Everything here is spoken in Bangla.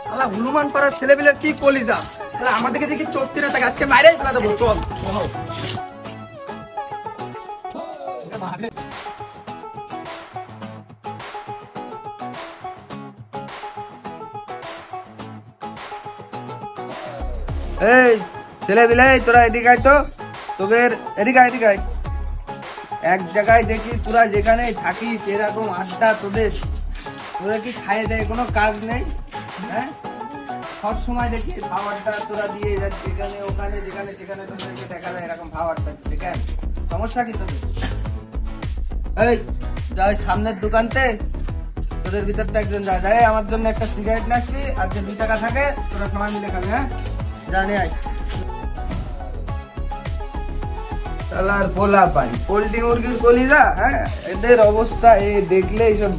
শালা হনুমান পাড়ার ছেলেপিলের কি কলিজা, শালা আমাদেরকে দেখি চোদ্দটা টাকা আজকে মাইরাই ফেলা দেবো। চল এই ছেলেপিলে, তোরা এদিকে আয় তো। তোদের এদিকে আয়, এদিকে আয়। এক জায়গায় দেখি তোরা যেখানে থাকিস এরকম আড্ডা, তোদের তোদের কি খাইয়ে দেয় কোনো কাজ নেই? হ্যাঁ, সব সময় দেখি ভাব আড্ডা তোরা দিয়ে যাচ্ছিস, এখানে ওখানে যেখানে সেখানে তোদেরকে দেখা যায় এরকম ভাব আড্ডা দিচ্ছে কেন? সমস্যা কি তোদের? এই যাই সামনের দোকানতে, তোদের ভিতর তো একজন যা যায়, আমার জন্য একটা সিগারেট নিয়ে আসবি, আর যে 2 টাকা থাকে তোরা সবাই মিলে খাবি। হ্যাঁ, জানি আয়। শালার পোলা পাই পোল্ট্রি মুরগির কলিজা। হ্যাঁ, এদের অবস্থা এ দেখলে এইসব